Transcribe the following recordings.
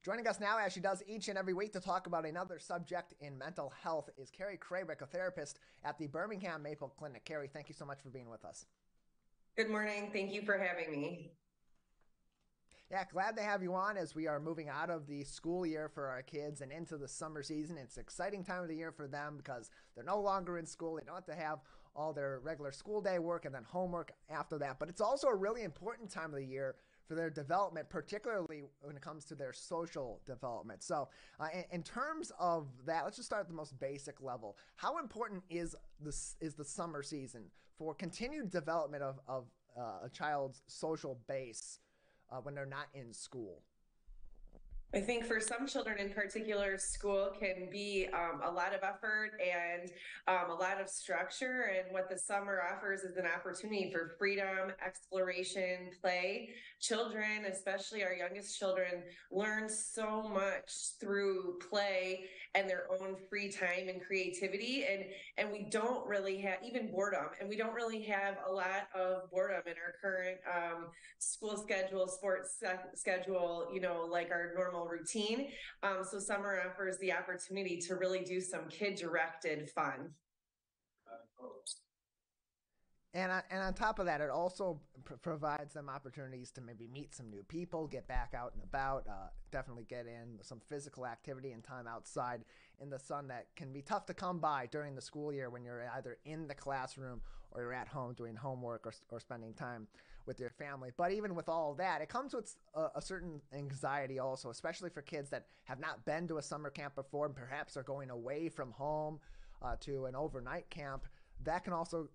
Joining us now, as she does each and every week, to talk about another subject in mental health is Carrie Krawiec, a therapist at the Birmingham Maple Clinic. Carrie, thank you so much for being with us. Good morning. Thank you for having me. Yeah, glad to have you on as we are moving out of the school year for our kids and into the summer season. It's an exciting time of the year for them because they're no longer in school. They don't have to have all their regular school day work and then homework after that. But it's also a really important time of the year for their development, particularly when it comes to their social development. So in terms of that, let's just start at the most basic level. How important is the summer season for continued development of a child's social base when they're not in school? I think for some children in particular, school can be a lot of effort and a lot of structure. And what the summer offers is an opportunity for freedom, exploration, play. Children, especially our youngest children, learn so much through play and their own free time and creativity. And we don't really have even boredom. And we don't really have a lot of boredom in our current school schedule, sports schedule, like our normal routine. So summer offers the opportunity to really do some kid-directed fun. And on top of that, it also provides them opportunities to maybe meet some new people, get back out and about, definitely get in some physical activity and time outside in the sun that can be tough to come by during the school year when you're either in the classroom or you're at home doing homework or spending time with your family. But even with all of that, it comes with a certain anxiety also, especially for kids that have not been to a summer camp before and perhaps are going away from home to an overnight camp. That can also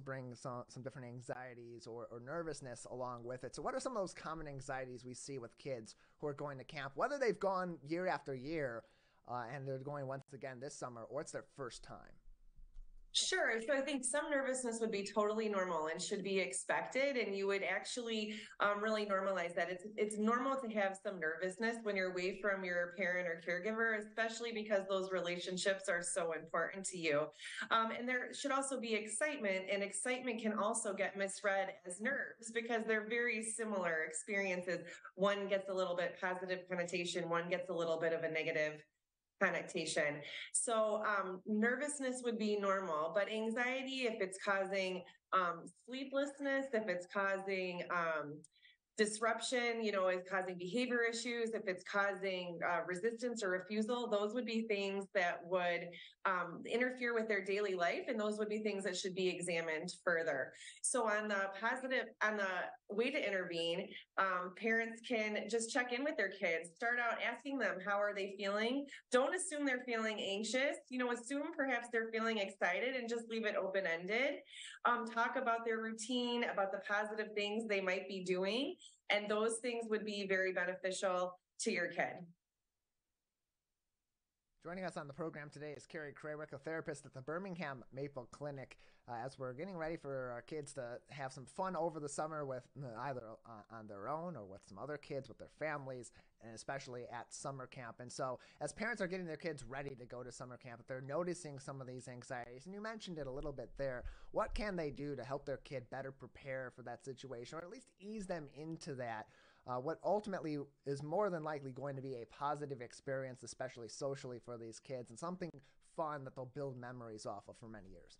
bring some different anxieties or nervousness along with it. So what are some of those common anxieties we see with kids who are going to camp, whether they've gone year after year and they're going once again this summer, or it's their first time? Sure. So I think some nervousness would be totally normal and should be expected. And you would actually really normalize that. It's normal to have some nervousness when you're away from your parent or caregiver, especially because those relationships are so important to you. And there should also be excitement. And excitement can also get misread as nerves because they're very similar experiences. One gets a little bit positive connotation, one gets a little bit of a negative connotation. So nervousness would be normal, but anxiety, if it's causing sleeplessness, if it's causing disruption, is causing behavior issues, if it's causing resistance or refusal, those would be things that would interfere with their daily life. And those would be things that should be examined further. So on the way to intervene, parents can just check in with their kids, start out asking them, how are they feeling? Don't assume they're feeling anxious, assume perhaps they're feeling excited and just leave it open-ended. Talk about their routine, about the positive things they might be doing. And those things would be very beneficial to your kid. Joining us on the program today is Carrie Krawiec, a therapist at the Birmingham Maple Clinic, as we're getting ready for our kids to have some fun over the summer with either on their own or with some other kids, with their families, and especially at summer camp. And so as parents are getting their kids ready to go to summer camp, they're noticing some of these anxieties, and you mentioned it a little bit there. What can they do to help their kid better prepare for that situation, or at least ease them into that? What ultimately is more than likely going to be a positive experience, especially socially for these kids, and something fun that they'll build memories off of for many years.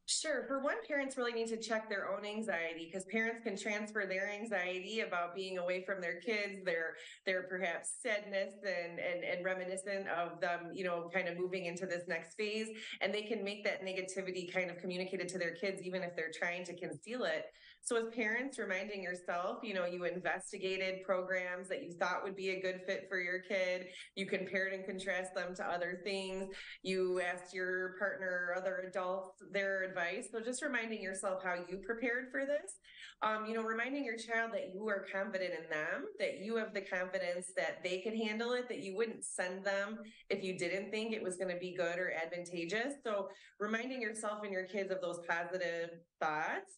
Sure. For one, parents really need to check their own anxiety because parents can transfer their anxiety about being away from their kids, their perhaps sadness and reminiscent of them, kind of moving into this next phase. And they can make that negativity kind of communicated to their kids, even if they're trying to conceal it. So as parents, reminding yourself, you investigated programs that you thought would be a good fit for your kid. You compared and contrast them to other things. You asked your partner or other adults their advice. So just reminding yourself how you prepared for this, reminding your child that you are confident in them, that you have the confidence that they can handle it, that you wouldn't send them if you didn't think it was going to be good or advantageous. So reminding yourself and your kids of those positive thoughts.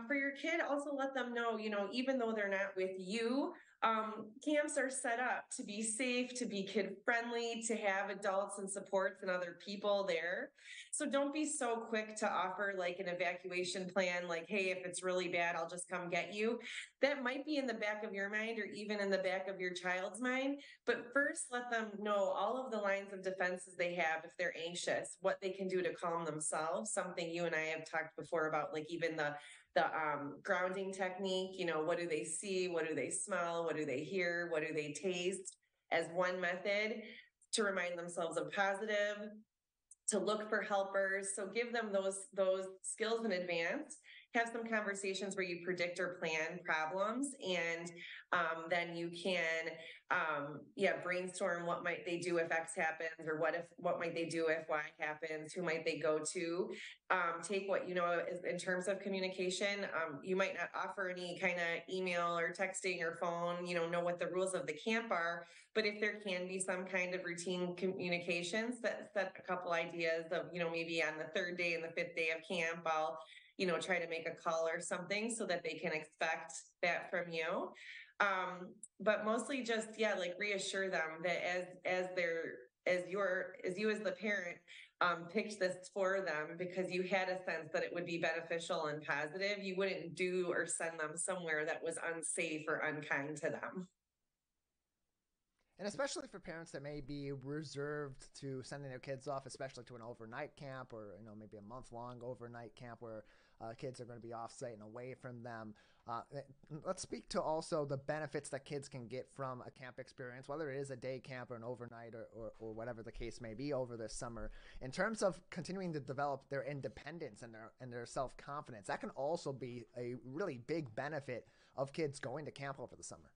For your kid, also let them know, even though they're not with you, Camps are set up to be safe, to be kid friendly, to have adults and supports and other people there. So don't be so quick to offer like an evacuation plan, like, hey, if it's really bad, I'll just come get you. That might be in the back of your mind or even in the back of your child's mind. But first, let them know all of the lines of defenses they have if they're anxious, what they can do to calm themselves. Something you and I have talked before about, like even the grounding technique, what do they see? What do they smell? What do they hear? What do they taste? As one method to remind themselves of positive, to look for helpers. So give them those skills in advance. Have some conversations where you predict or plan problems, and then you can brainstorm what might they do if X happens, or what might they do if Y happens, who might they go to. Take what in terms of communication. You might not offer any kind of email or texting or phone, know what the rules of the camp are, but if there can be some kind of routine communication, set a couple ideas of, maybe on the third day and the fifth day of camp, I'll try to make a call or something so that they can expect that from you. But mostly just, like reassure them that as you as the parent picked this for them because you had a sense that it would be beneficial and positive, you wouldn't do or send them somewhere that was unsafe or unkind to them. And especially for parents that may be reserved to sending their kids off, especially to an overnight camp or, maybe a month-long overnight camp where kids are going to be off-site and away from them. Let's speak to also the benefits that kids can get from a camp experience, whether it is a day camp or an overnight or whatever the case may be over this summer, in terms of continuing to develop their independence and their self-confidence. That can also be a really big benefit of kids going to camp over the summer.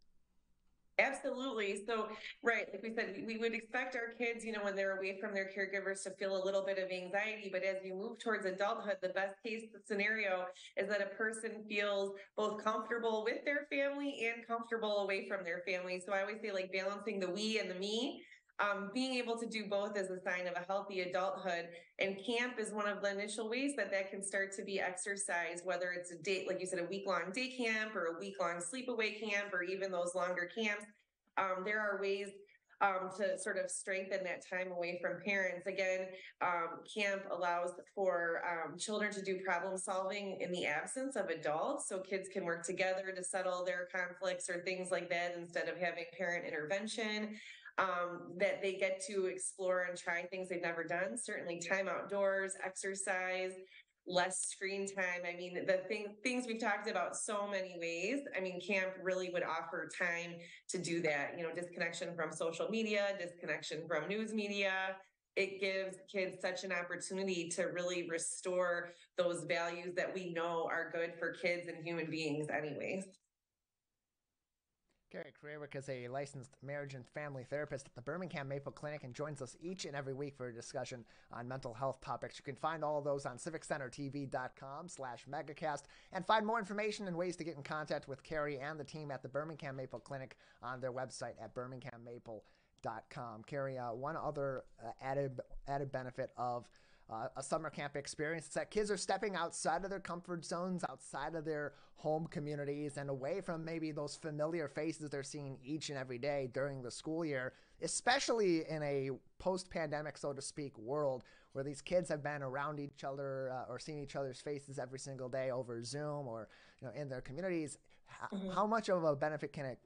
Absolutely. So, right, like we said, we would expect our kids, when they're away from their caregivers to feel a little bit of anxiety. But as you move towards adulthood, the best case scenario is that a person feels both comfortable with their family and comfortable away from their family. So I always say, like, balancing the we and the me. Being able to do both is a sign of a healthy adulthood, and camp is one of the initial ways that can start to be exercised, whether it's a date, like you said, a week-long day camp or a week-long sleepaway camp, or even those longer camps. There are ways to sort of strengthen that time away from parents. Again, camp allows for children to do problem solving in the absence of adults. So kids can work together to settle their conflicts or things like that instead of having parent intervention. That they get to explore and try things they've never done. Certainly time outdoors, exercise, less screen time. I mean, the things we've talked about so many ways. I mean, camp really would offer time to do that, disconnection from social media, disconnection from news media. It gives kids such an opportunity to really restore those values that we know are good for kids and human beings anyways. Carrie Krawiec is a licensed marriage and family therapist at the Birmingham Maple Clinic and joins us each and every week for a discussion on mental health topics. You can find all of those on civiccentertv.com/megacast and find more information and ways to get in contact with Carrie and the team at the Birmingham Maple Clinic on their website at birminghammaple.com. Carrie, one other added benefit of a summer camp experience is that kids are stepping outside of their comfort zones, outside of their home communities, and away from maybe those familiar faces they're seeing each and every day during the school year, especially in a post-pandemic, so to speak, world where these kids have been around each other or seeing each other's faces every single day over Zoom or in their communities. How much of a benefit can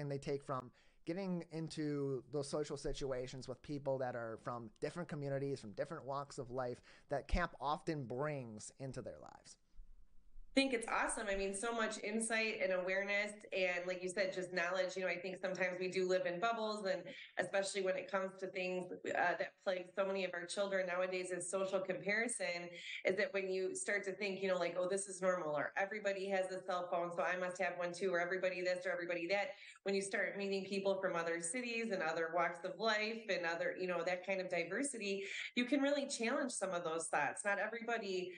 they take from getting into those social situations with people that are from different communities, from different walks of life, that camp often brings into their lives? I think it's awesome. I mean, so much insight and awareness, and like you said, just knowledge. I think sometimes we do live in bubbles, and especially when it comes to things that plague so many of our children nowadays is social comparison. Is that when you start to think, like, oh, this is normal, or everybody has a cell phone, so I must have one too, or everybody this or everybody that. When you start meeting people from other cities and other walks of life and other, that kind of diversity, you can really challenge some of those thoughts. Not everybody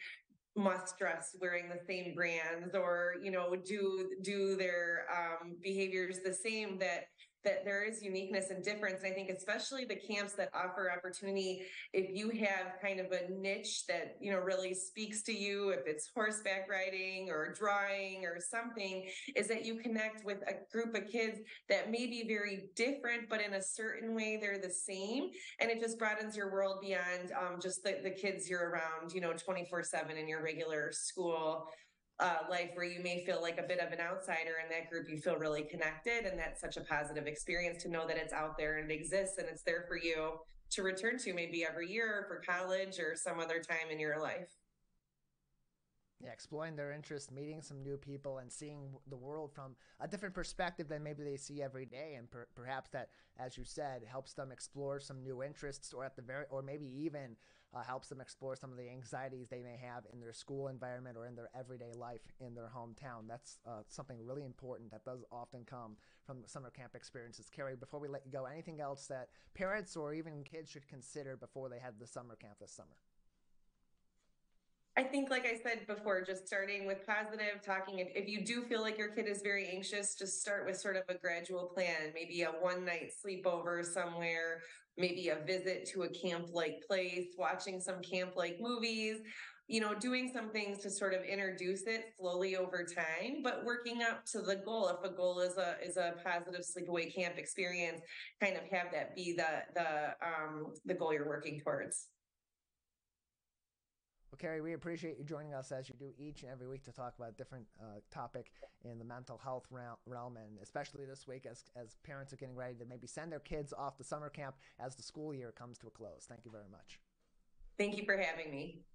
must dress wearing the same brands or do their behaviors the same. That that there is uniqueness and difference. And I think especially the camps that offer opportunity, if you have kind of a niche that, you know, really speaks to you, if it's horseback riding or drawing or something, is that you connect with a group of kids that may be very different, but in a certain way they're the same. And it just broadens your world beyond just the kids you're around, you know, 24/7 in your regular school life, where you may feel like a bit of an outsider. In that group you feel really connected, and that's such a positive experience to know that it's out there and it exists and it's there for you to return to maybe every year for college or some other time in your life. Yeah, exploring their interests, meeting some new people, and seeing the world from a different perspective than maybe they see every day, and perhaps that, as you said, helps them explore some new interests, or at the very, or maybe even helps them explore some of the anxieties they may have in their school environment or in their everyday life in their hometown. That's something really important that does often come from summer camp experiences. Carrie, before we let you go, anything else that parents or even kids should consider before they head to summer camp this summer? I think, like I said before, just starting with positive talking. If you do feel like your kid is very anxious, just start with sort of a gradual plan, maybe a one night sleepover somewhere, maybe a visit to a camp like place, watching some camp like movies, you know, doing some things to sort of introduce it slowly over time, but working up to the goal. If a goal is a positive sleepaway camp experience, kind of have that be the goal you're working towards. Well, Carrie, we appreciate you joining us as you do each and every week to talk about a different topic in the mental health realm, and especially this week as parents are getting ready to maybe send their kids off to summer camp as the school year comes to a close. Thank you very much. Thank you for having me.